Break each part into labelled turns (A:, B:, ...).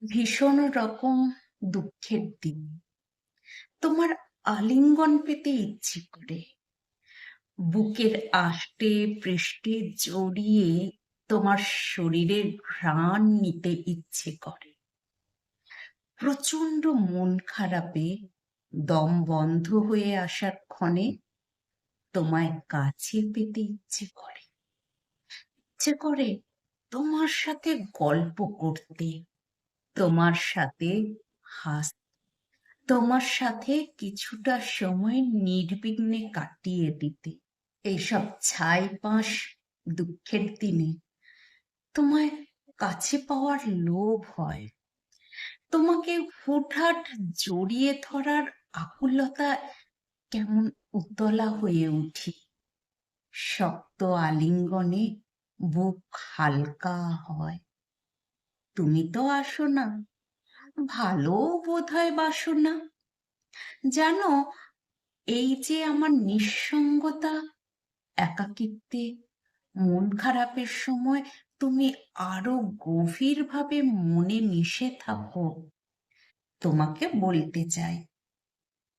A: ভীষণ রকম দুঃখের দিন। তোমার আলিঙ্গন পেতে ইচ্ছে করে, বুকের আষ্টে পৃষ্ঠে জড়িয়ে তোমার শরীরের ঘ্রাণ নিতে ইচ্ছে করে। প্রচন্ড মন খারাপে দম বন্ধ হয়ে আসার ক্ষণে তোমায় কাছে পেতে ইচ্ছে করে। ইচ্ছে করে তোমার সাথে গল্প করতে, তোমার সাথে হাসতে, তোমার সাথে কিছুটা সময় নির্বিঘ্নে কাটিয়ে দিতে। এইসব ছাইপাঁশ দুঃখের দিনে তোমায় কাছে পাওয়ার লোভ হয়। তোমাকে হুটহাট জড়িয়ে ধরার আকুলতা কেমন উতলা হয়ে উঠি। শক্ত আলিঙ্গনে বুক হালকা হয়। তুমি তো আসো না, ভালো বোধহয় বাসো না। জানো, এই যে আমার নিঃসঙ্গতা, একাকিত্বে, মন খারাপের সময় তুমি আরো গভীরভাবে মনে মিশে থাকো। তোমাকে বলতে চাই,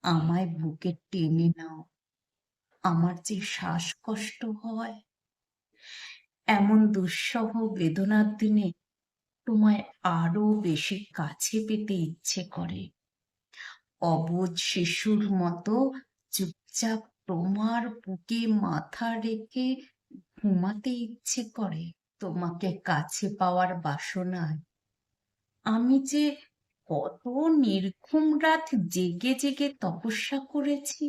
A: আমায় বুকে টেনে নাও। আমার যে শ্বাসকষ্ট হয়, এমন দুঃসহ বেদনার দিনে তোমায় আরো বেশি কাছে পেতে ইচ্ছে করে। অবুঝ শিশুর মতো চুপচাপ তোমার বুকে মাথা রেখে ঘুমাতে ইচ্ছে করে। তোমাকে কাছে পাওয়ার বাসনায় আমি যে কত নির্ঘুম রাত জেগে জেগে তপস্যা করেছি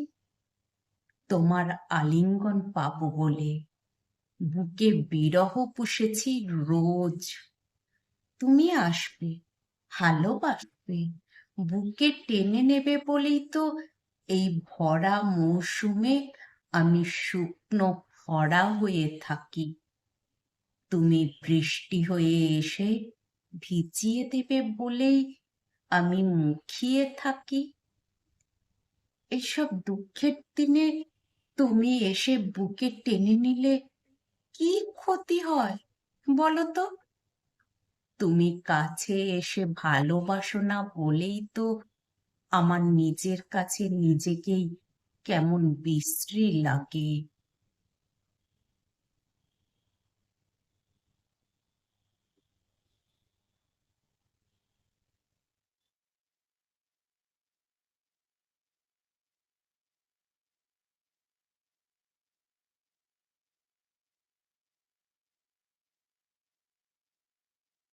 A: তোমার আলিঙ্গন পাবো বলে। বুকে বিরহ পুষেছি রোজ। তুমি আসবে, ভালোবাসবে, বুকে টেনে নেবে বলেই তো এই ভরা মৌসুমে আমি শুকনো খরা হয়ে থাকি। তুমি বৃষ্টি হয়ে এসে ভিজিয়ে দেবে বলেই আমি মুখিয়ে থাকি। এসব দুঃখের দিনে তুমি এসে বুকে টেনে নিলে কি ক্ষতি হয় বলো তো? তুমি কাছে এসে ভালোবাসো না বলেই তো আমার নিজের কাছে নিজেকেই কেমন বিশ্রী লাগে।